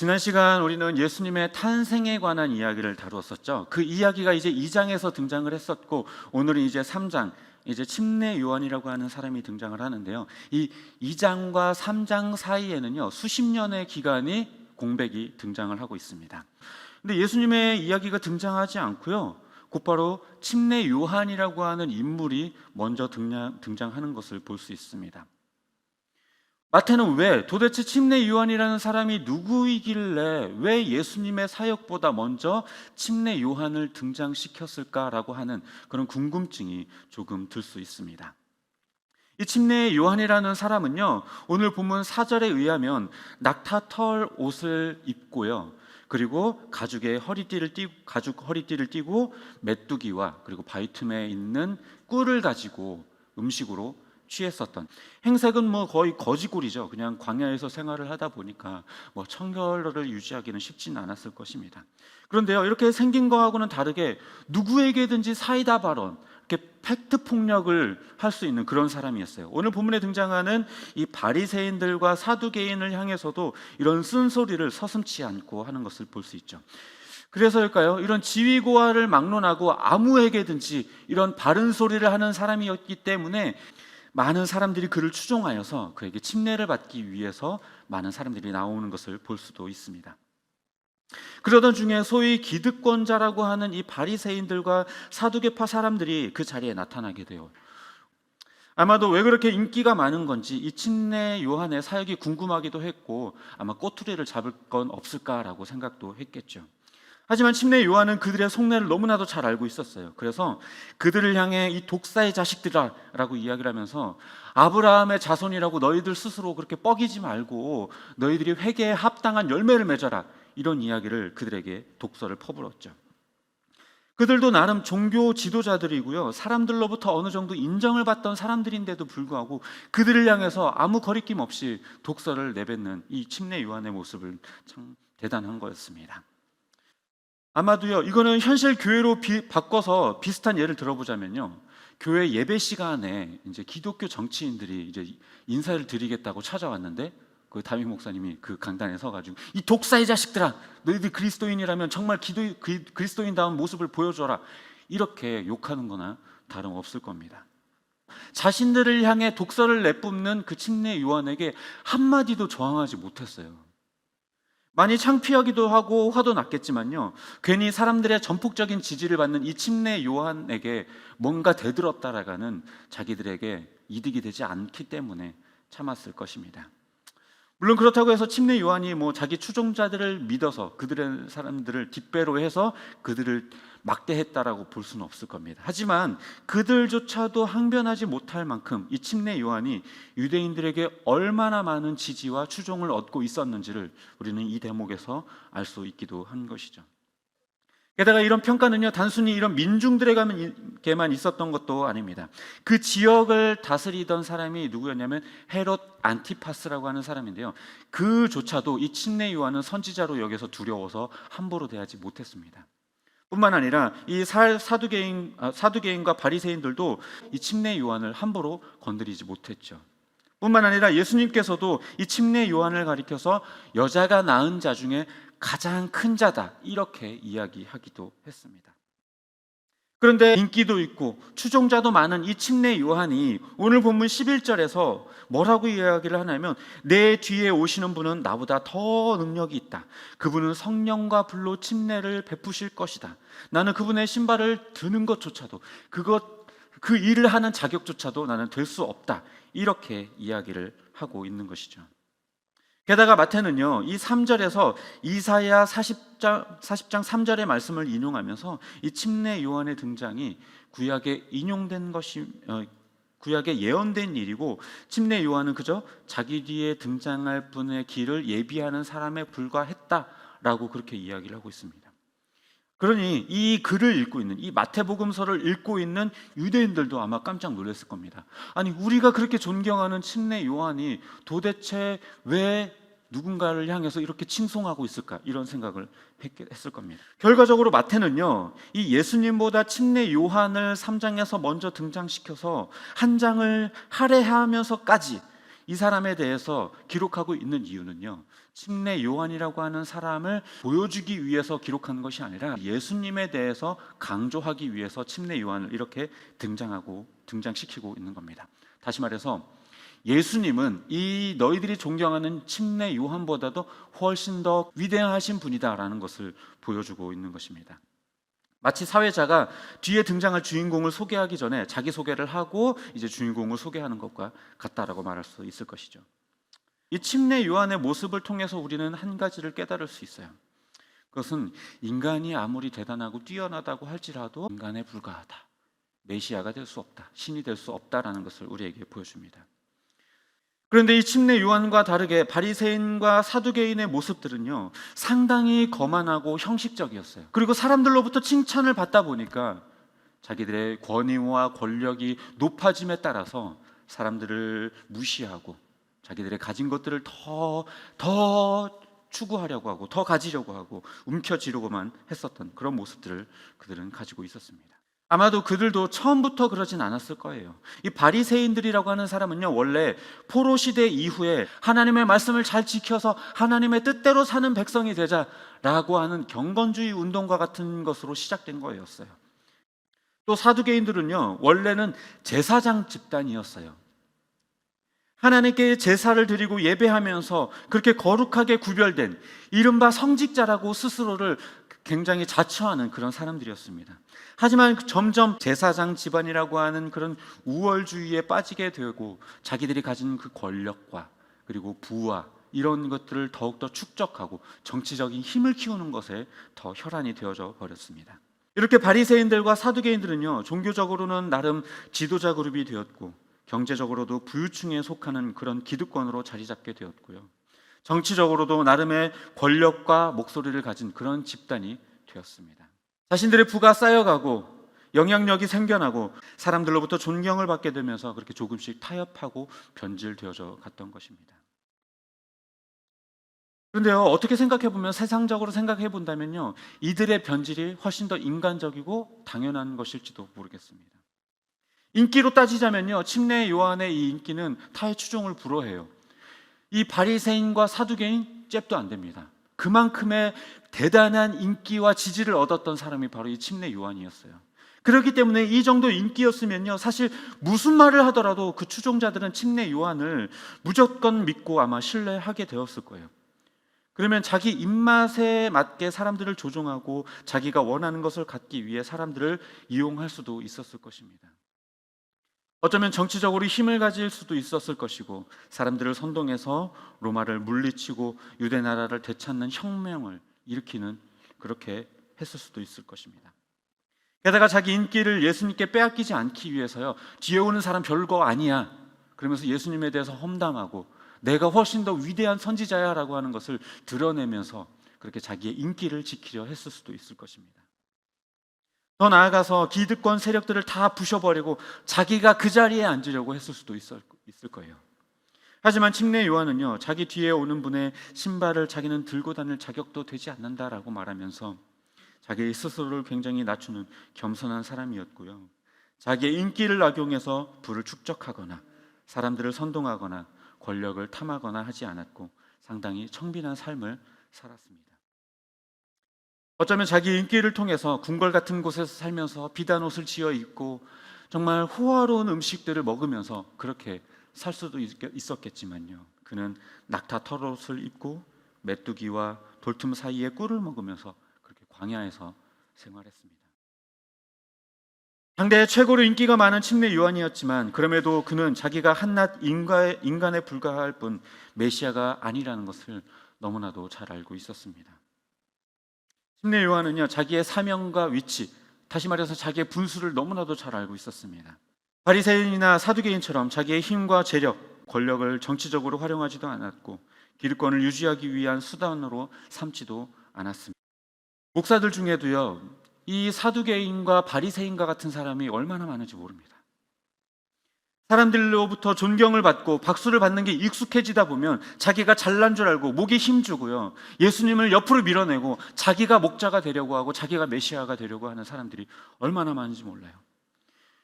지난 시간 우리는 예수님의 탄생에 관한 이야기를 다루었었죠. 그 이야기가 이제 2장에서 등장을 했었고, 오늘은 이제 3장, 이제 침례 요한이라고 하는 사람이 등장을 하는데요. 이 2장과 3장 사이에는요, 수십 년의 기간이 공백이 등장을 하고 있습니다. 근데 예수님의 이야기가 등장하지 않고요, 곧바로 침례 요한이라고 하는 인물이 먼저 등장하는 것을 볼 수 있습니다. 마태는 왜 도대체 침례 요한이라는 사람이 누구이길래 왜 예수님의 사역보다 먼저 침례 요한을 등장시켰을까라고 하는 그런 궁금증이 조금 들 수 있습니다. 이 침례 요한이라는 사람은요, 오늘 본문 4절에 의하면 낙타 털 옷을 입고요, 그리고 가죽 허리띠를 띠고 메뚜기와 그리고 바위 틈에 있는 꿀을 가지고 음식으로 취했었던, 행색은 거의 거지꿀이죠. 그냥 광야에서 생활을 하다 보니까 청결을 유지하기는 쉽지는 않았을 것입니다. 그런데요, 이렇게 생긴 거하고는 다르게 누구에게든지 사이다 발언, 이렇게 팩트 폭력을 할 수 있는 그런 사람이었어요. 오늘 본문에 등장하는 이 바리새인들과 사두개인을 향해서도 이런 쓴소리를 서슴지 않고 하는 것을 볼 수 있죠. 그래서일까요? 이런 지위고하를 막론하고 아무에게든지 이런 바른 소리를 하는 사람이었기 때문에 많은 사람들이 그를 추종하여서 그에게 침례를 받기 위해서 많은 사람들이 나오는 것을 볼 수도 있습니다. 그러던 중에 소위 기득권자라고 하는 이 바리새인들과 사두개파 사람들이 그 자리에 나타나게 돼요. 아마도 왜 그렇게 인기가 많은 건지 이 침례 요한의 사역이 궁금하기도 했고, 아마 꼬투리를 잡을 건 없을까라고 생각도 했겠죠. 하지만 침례 요한은 그들의 속내를 너무나도 잘 알고 있었어요. 그래서 그들을 향해 이 독사의 자식들아라고 이야기를 하면서, 아브라함의 자손이라고 너희들 스스로 그렇게 뻐기지 말고 너희들이 회개에 합당한 열매를 맺어라, 이런 이야기를 그들에게 독서를 퍼부었죠. 그들도 나름 종교 지도자들이고요, 사람들로부터 어느 정도 인정을 받던 사람들인데도 불구하고 그들을 향해서 아무 거리낌 없이 독서를 내뱉는 이 침례 요한의 모습을 참 대단한 거였습니다. 아마도요, 이거는 현실 교회로 바꿔서 비슷한 예를 들어보자면요, 교회 예배 시간에 이제 기독교 정치인들이 이제 인사를 드리겠다고 찾아왔는데, 그 담임 목사님이 그 강단에 서가지고 이 독사의 자식들아, 너희들 그리스도인이라면 정말 그리스도인다운 모습을 보여줘라, 이렇게 욕하는 거나 다름없을 겁니다. 자신들을 향해 독서를 내뿜는 그 침례 요한에게 한마디도 저항하지 못했어요. 많이 창피하기도 하고 화도 났겠지만요, 괜히 사람들의 전폭적인 지지를 받는 이 침례 요한에게 뭔가 대들었다라가는 자기들에게 이득이 되지 않기 때문에 참았을 것입니다. 물론 그렇다고 해서 침례 요한이 자기 추종자들을 믿어서 그들의 사람들을 뒷배로 해서 그들을 막대했다라고 볼 수는 없을 겁니다. 하지만 그들조차도 항변하지 못할 만큼 이 침례 요한이 유대인들에게 얼마나 많은 지지와 추종을 얻고 있었는지를 우리는 이 대목에서 알 수 있기도 한 것이죠. 게다가 이런 평가는요, 단순히 이런 민중들에게만 있었던 것도 아닙니다. 그 지역을 다스리던 사람이 누구였냐면 헤롯 안티파스라고 하는 사람인데요, 그조차도 이 침례 요한은 선지자로 여겨서 두려워서 함부로 대하지 못했습니다. 뿐만 아니라 이 사두개인과 바리새인들도 이 침례 요한을 함부로 건드리지 못했죠. 뿐만 아니라 예수님께서도 이 침례 요한을 가리켜서 여자가 낳은 자 중에 가장 큰 자다, 이렇게 이야기하기도 했습니다. 그런데 인기도 있고 추종자도 많은 이 침례 요한이 오늘 본문 11절에서 뭐라고 이야기를 하냐면, 내 뒤에 오시는 분은 나보다 더 능력이 있다. 그분은 성령과 불로 침례를 베푸실 것이다. 나는 그분의 신발을 드는 것조차도, 그 일을 하는 자격조차도 나는 될 수 없다, 이렇게 이야기를 하고 있는 것이죠. 게다가 마태는요, 이 3절에서 이사야 40장 3절의 말씀을 인용하면서 이 침례 요한의 등장이 구약에 예언된 일이고, 침례 요한은 그저 자기 뒤에 등장할 분의 길을 예비하는 사람에 불과했다라고 그렇게 이야기를 하고 있습니다. 그러니 이 글을 읽고 있는, 이 마태복음서를 읽고 있는 유대인들도 아마 깜짝 놀랐을 겁니다. 아니, 우리가 그렇게 존경하는 침례 요한이 도대체 왜 누군가를 향해서 이렇게 칭송하고 있을까, 이런 생각을 했을 겁니다. 결과적으로 마태는요, 이 예수님보다 침례 요한을 3장에서 먼저 등장시켜서 한 장을 할애하면서까지 이 사람에 대해서 기록하고 있는 이유는요, 침례 요한이라고 하는 사람을 보여주기 위해서 기록하는 것이 아니라 예수님에 대해서 강조하기 위해서 침례 요한을 이렇게 등장시키고 있는 겁니다. 다시 말해서 예수님은 이 너희들이 존경하는 침례 요한보다도 훨씬 더 위대하신 분이다라는 것을 보여주고 있는 것입니다. 마치 사회자가 뒤에 등장할 주인공을 소개하기 전에 자기 소개를 하고 이제 주인공을 소개하는 것과 같다라고 말할 수 있을 것이죠. 이 침례 요한의 모습을 통해서 우리는 한 가지를 깨달을 수 있어요. 그것은 인간이 아무리 대단하고 뛰어나다고 할지라도 인간에 불과하다. 메시아가 될 수 없다. 신이 될 수 없다라는 것을 우리에게 보여줍니다. 그런데 이 침례 요한과 다르게 바리새인과 사두개인의 모습들은요, 상당히 거만하고 형식적이었어요. 그리고 사람들로부터 칭찬을 받다 보니까 자기들의 권위와 권력이 높아짐에 따라서 사람들을 무시하고 자기들의 가진 것들을 더 추구하려고 하고 더 가지려고 하고 움켜쥐려고만 했었던 그런 모습들을 그들은 가지고 있었습니다. 아마도 그들도 처음부터 그러진 않았을 거예요. 이 바리새인들이라고 하는 사람은요, 원래 포로 시대 이후에 하나님의 말씀을 잘 지켜서 하나님의 뜻대로 사는 백성이 되자라고 하는 경건주의 운동과 같은 것으로 시작된 거였어요. 또 사두개인들은요, 원래는 제사장 집단이었어요. 하나님께 제사를 드리고 예배하면서 그렇게 거룩하게 구별된 이른바 성직자라고 스스로를 굉장히 자처하는 그런 사람들이었습니다. 하지만 점점 제사장 집안이라고 하는 그런 우월주의에 빠지게 되고 자기들이 가진 그 권력과 그리고 부와 이런 것들을 더욱더 축적하고 정치적인 힘을 키우는 것에 더 혈안이 되어져 버렸습니다. 이렇게 바리새인들과 사두개인들은요, 종교적으로는 나름 지도자 그룹이 되었고 경제적으로도 부유층에 속하는 그런 기득권으로 자리 잡게 되었고요, 정치적으로도 나름의 권력과 목소리를 가진 그런 집단이 되었습니다. 자신들의 부가 쌓여가고 영향력이 생겨나고 사람들로부터 존경을 받게 되면서 그렇게 조금씩 타협하고 변질되어져 갔던 것입니다. 그런데요, 어떻게 생각해보면, 세상적으로 생각해본다면요, 이들의 변질이 훨씬 더 인간적이고 당연한 것일지도 모르겠습니다. 인기로 따지자면요, 침례 요한의 이 인기는 타의 추종을 불허해요. 이 바리새인과 사두개인 잽도 안 됩니다. 그만큼의 대단한 인기와 지지를 얻었던 사람이 바로 이 침례 요한이었어요. 그렇기 때문에 이 정도 인기였으면요, 사실 무슨 말을 하더라도 그 추종자들은 침례 요한을 무조건 믿고 아마 신뢰하게 되었을 거예요. 그러면 자기 입맛에 맞게 사람들을 조종하고 자기가 원하는 것을 갖기 위해 사람들을 이용할 수도 있었을 것입니다. 어쩌면 정치적으로 힘을 가질 수도 있었을 것이고 사람들을 선동해서 로마를 물리치고 유대 나라를 되찾는 혁명을 일으키는, 그렇게 했을 수도 있을 것입니다. 게다가 자기 인기를 예수님께 빼앗기지 않기 위해서요, 뒤에 오는 사람 별거 아니야 그러면서 예수님에 대해서 험담하고 내가 훨씬 더 위대한 선지자야 라고 하는 것을 드러내면서 그렇게 자기의 인기를 지키려 했을 수도 있을 것입니다. 더 나아가서 기득권 세력들을 다 부셔버리고 자기가 그 자리에 앉으려고 했을 수도 있을 거예요. 하지만 침례 요한은요, 자기 뒤에 오는 분의 신발을 자기는 들고 다닐 자격도 되지 않는다라고 말하면서 자기 스스로를 굉장히 낮추는 겸손한 사람이었고요, 자기의 인기를 악용해서 부를 축적하거나 사람들을 선동하거나 권력을 탐하거나 하지 않았고 상당히 청빈한 삶을 살았습니다. 어쩌면 자기 인기를 통해서 궁궐 같은 곳에서 살면서 비단 옷을 지어 입고 정말 호화로운 음식들을 먹으면서 그렇게 살 수도 있었겠지만요, 그는 낙타 털옷을 입고 메뚜기와 돌틈 사이에 꿀을 먹으면서 그렇게 광야에서 생활했습니다. 당대에 최고로 인기가 많은 침례 요한이었지만 그럼에도 그는 자기가 한낱 인간에 불과할 뿐 메시아가 아니라는 것을 너무나도 잘 알고 있었습니다. 침례 요한은요, 자기의 사명과 위치, 다시 말해서 자기의 분수를 너무나도 잘 알고 있었습니다. 바리새인이나 사두개인처럼 자기의 힘과 재력, 권력을 정치적으로 활용하지도 않았고 기득권을 유지하기 위한 수단으로 삼지도 않았습니다. 목사들 중에도요, 이 사두개인과 바리새인과 같은 사람이 얼마나 많은지 모릅니다. 사람들로부터 존경을 받고 박수를 받는 게 익숙해지다 보면 자기가 잘난 줄 알고 목에 힘주고요, 예수님을 옆으로 밀어내고 자기가 목자가 되려고 하고 자기가 메시아가 되려고 하는 사람들이 얼마나 많은지 몰라요.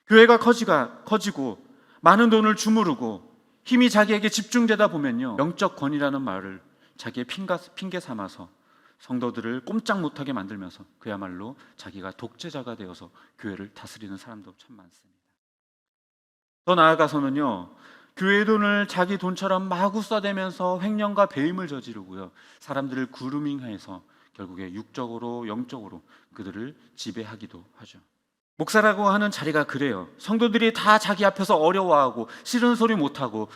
교회가 커지고 많은 돈을 주무르고 힘이 자기에게 집중되다 보면요, 영적 권위라는 말을 자기의 핑계 삼아서 성도들을 꼼짝 못하게 만들면서 그야말로 자기가 독재자가 되어서 교회를 다스리는 사람도 참 많습니다. 더 나아가서는요, 교회 돈을 자기 돈처럼 마구 써대면서 횡령과 배임을 저지르고요, 사람들을 그루밍해서 결국에 육적으로 영적으로 그들을 지배하기도 하죠. 목사라고 하는 자리가 그래요. 성도들이 다 자기 앞에서 어려워하고 싫은 소리 못하고,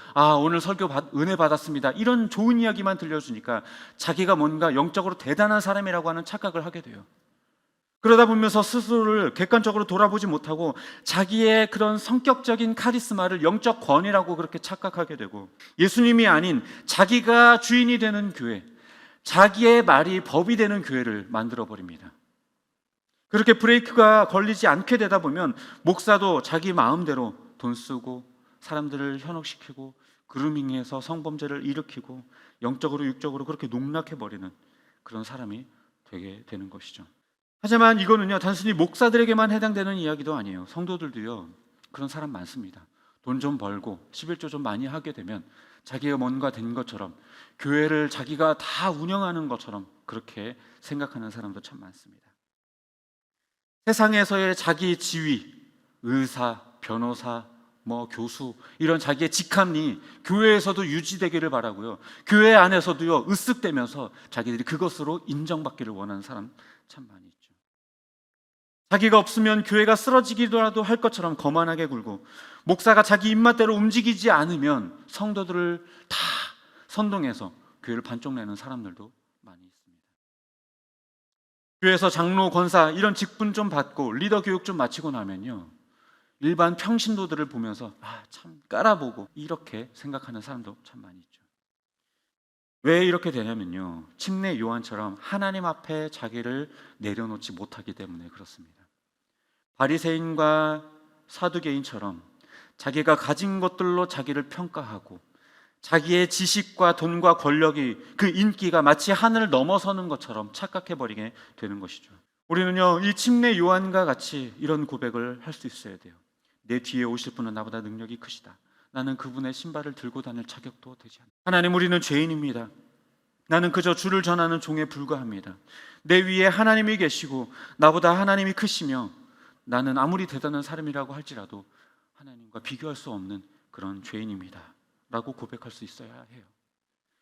오늘 설교 은혜 받았습니다, 이런 좋은 이야기만 들려주니까 자기가 뭔가 영적으로 대단한 사람이라고 하는 착각을 하게 돼요. 그러다 보면서 스스로를 객관적으로 돌아보지 못하고 자기의 그런 성격적인 카리스마를 영적 권위라고 그렇게 착각하게 되고, 예수님이 아닌 자기가 주인이 되는 교회, 자기의 말이 법이 되는 교회를 만들어 버립니다. 그렇게 브레이크가 걸리지 않게 되다 보면 목사도 자기 마음대로 돈 쓰고 사람들을 현혹시키고 그루밍해서 성범죄를 일으키고 영적으로 육적으로 그렇게 농락해 버리는 그런 사람이 되게 되는 것이죠. 하지만 이거는요, 단순히 목사들에게만 해당되는 이야기도 아니에요. 성도들도요, 그런 사람 많습니다. 돈 좀 벌고 11조 좀 많이 하게 되면 자기가 뭔가 된 것처럼, 교회를 자기가 다 운영하는 것처럼 그렇게 생각하는 사람도 참 많습니다. 세상에서의 자기 지위, 의사, 변호사, 교수, 이런 자기의 직함이 교회에서도 유지되기를 바라고요, 교회 안에서도요, 으쓱대면서 자기들이 그것으로 인정받기를 원하는 사람 참 많이 있죠. 자기가 없으면 교회가 쓰러지기라도 할 것처럼 거만하게 굴고, 목사가 자기 입맛대로 움직이지 않으면 성도들을 다 선동해서 교회를 반쪽 내는 사람들도 많이 있습니다. 교회에서 장로, 권사 이런 직분 좀 받고 리더 교육 좀 마치고 나면요, 일반 평신도들을 보면서 참 깔아보고 이렇게 생각하는 사람도 참 많이 있죠. 왜 이렇게 되냐면요, 침례 요한처럼 하나님 앞에 자기를 내려놓지 못하기 때문에 그렇습니다. 바리새인과 사두개인처럼 자기가 가진 것들로 자기를 평가하고 자기의 지식과 돈과 권력이, 그 인기가 마치 하늘을 넘어서는 것처럼 착각해버리게 되는 것이죠. 우리는요, 이 침례 요한과 같이 이런 고백을 할 수 있어야 돼요. 내 뒤에 오실 분은 나보다 능력이 크시다. 나는 그분의 신발을 들고 다닐 자격도 되지 않다. 하나님, 우리는 죄인입니다. 나는 그저 주를 전하는 종에 불과합니다. 내 위에 하나님이 계시고 나보다 하나님이 크시며 나는 아무리 대단한 사람이라고 할지라도 하나님과 비교할 수 없는 그런 죄인입니다 라고 고백할 수 있어야 해요.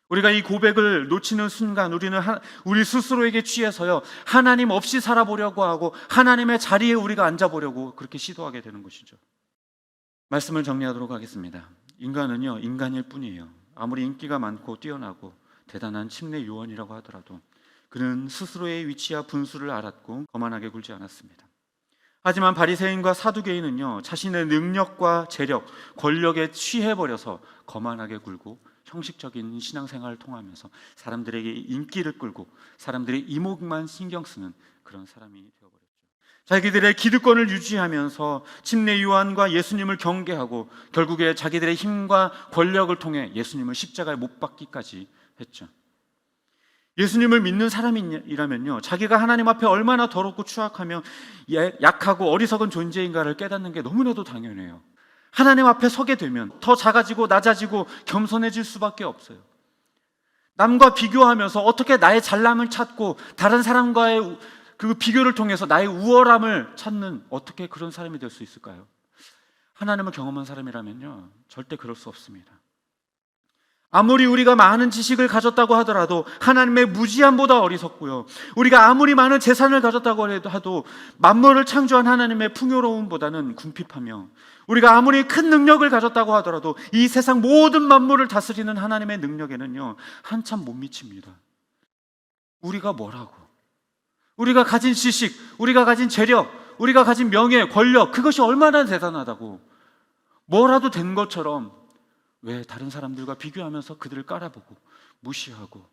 우리가 이 고백을 놓치는 순간 우리는 우리 스스로에게 취해서요, 하나님 없이 살아보려고 하고 하나님의 자리에 우리가 앉아보려고 그렇게 시도하게 되는 것이죠. 말씀을 정리하도록 하겠습니다. 인간은요, 인간일 뿐이에요. 아무리 인기가 많고 뛰어나고 대단한 침례 요한이라고 하더라도 그는 스스로의 위치와 분수를 알았고 거만하게 굴지 않았습니다. 하지만 바리새인과 사두개인은요, 자신의 능력과 재력, 권력에 취해버려서 거만하게 굴고 형식적인 신앙생활을 통하면서 사람들에게 인기를 끌고 사람들의 이목만 신경 쓰는 그런 사람이 되어버렸죠. 자기들의 기득권을 유지하면서 침례 요한과 예수님을 경계하고 결국에 자기들의 힘과 권력을 통해 예수님을 십자가에 못 박기까지 했죠. 예수님을 믿는 사람이라면요, 자기가 하나님 앞에 얼마나 더럽고 추악하며 약하고 어리석은 존재인가를 깨닫는 게 너무나도 당연해요. 하나님 앞에 서게 되면 더 작아지고 낮아지고 겸손해질 수밖에 없어요. 남과 비교하면서 어떻게 나의 잘남을 찾고 다른 사람과의 그 비교를 통해서 나의 우월함을 찾는, 어떻게 그런 사람이 될 수 있을까요? 하나님을 경험한 사람이라면요, 절대 그럴 수 없습니다. 아무리 우리가 많은 지식을 가졌다고 하더라도 하나님의 무지함보다 어리석고요, 우리가 아무리 많은 재산을 가졌다고 해도 만물을 창조한 하나님의 풍요로움보다는 궁핍하며, 우리가 아무리 큰 능력을 가졌다고 하더라도 이 세상 모든 만물을 다스리는 하나님의 능력에는요, 한참 못 미칩니다. 우리가 뭐라고? 우리가 가진 지식, 우리가 가진 재력, 우리가 가진 명예, 권력, 그것이 얼마나 대단하다고, 뭐라도 된 것처럼 왜 다른 사람들과 비교하면서 그들을 깔아보고 무시하고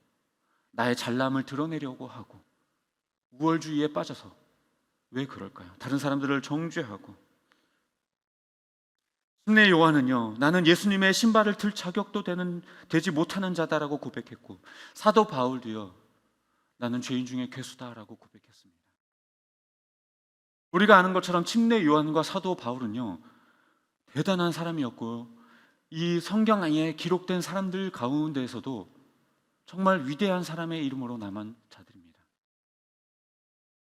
나의 잘남을 드러내려고 하고 우월주의에 빠져서 왜 그럴까요? 다른 사람들을 정죄하고. 침례 요한은요, 나는 예수님의 신발을 들 자격도 되지 못하는 자다라고 고백했고, 사도 바울도요, 나는 죄인 중에 괴수다라고 고백했습니다. 우리가 아는 것처럼 침례 요한과 사도 바울은요, 대단한 사람이었고 이 성경에 기록된 사람들 가운데에서도 정말 위대한 사람의 이름으로 남은 자들입니다.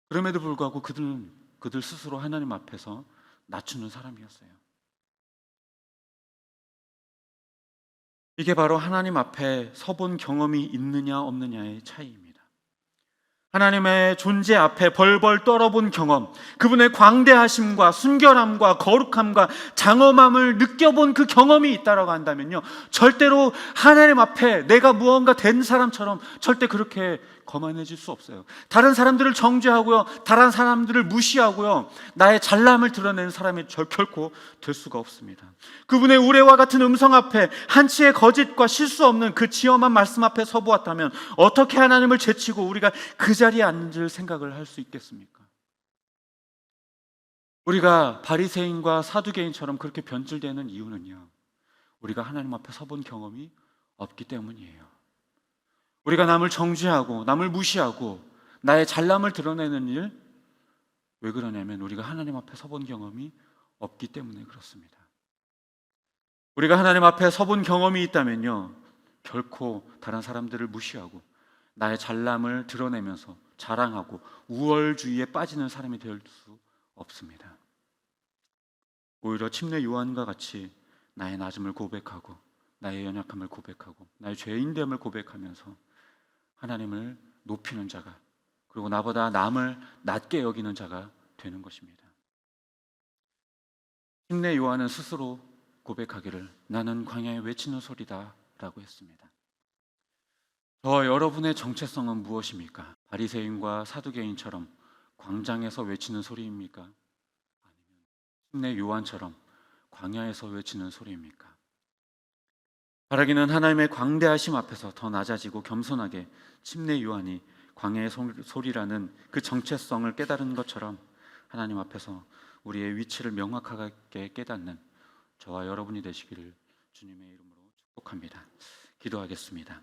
그럼에도 불구하고 그들 스스로 하나님 앞에서 낮추는 사람이었어요. 이게 바로 하나님 앞에 서본 경험이 있느냐 없느냐의 차이입니다. 하나님의 존재 앞에 벌벌 떨어본 경험, 그분의 광대하심과 순결함과 거룩함과 장엄함을 느껴본 그 경험이 있다라고 한다면요, 절대로 하나님 앞에 내가 무언가 된 사람처럼 절대 그렇게 거만해질 수 없어요. 다른 사람들을 정죄하고요, 다른 사람들을 무시하고요, 나의 잘남을 드러내는 사람이 결코 될 수가 없습니다. 그분의 우레와 같은 음성 앞에 한치의 거짓과 실수 없는 그 지엄한 말씀 앞에 서보았다면 어떻게 하나님을 제치고 우리가 그 자리에 앉을 생각을 할 수 있겠습니까? 우리가 바리새인과 사두개인처럼 그렇게 변질되는 이유는요, 우리가 하나님 앞에 서본 경험이 없기 때문이에요. 우리가 남을 정죄하고 남을 무시하고 나의 잘남을 드러내는 일, 왜 그러냐면 우리가 하나님 앞에 서본 경험이 없기 때문에 그렇습니다. 우리가 하나님 앞에 서본 경험이 있다면요, 결코 다른 사람들을 무시하고 나의 잘남을 드러내면서 자랑하고 우월주의에 빠지는 사람이 될 수 없습니다. 오히려 침례 요한과 같이 나의 낮음을 고백하고 나의 연약함을 고백하고 나의 죄인됨을 고백하면서 하나님을 높이는 자가, 그리고 나보다 남을 낮게 여기는 자가 되는 것입니다. 침례 요한은 스스로 고백하기를 나는 광야에 외치는 소리다 라고 했습니다. 여러분의 정체성은 무엇입니까? 바리새인과 사두개인처럼 광장에서 외치는 소리입니까? 아니면 침례 요한처럼 광야에서 외치는 소리입니까? 바라기는 하나님의 광대하심 앞에서 더 낮아지고 겸손하게 침례 요한이 광야의 소리라는 그 정체성을 깨달은 것처럼 하나님 앞에서 우리의 위치를 명확하게 깨닫는 저와 여러분이 되시기를 주님의 이름으로 축복합니다. 기도하겠습니다.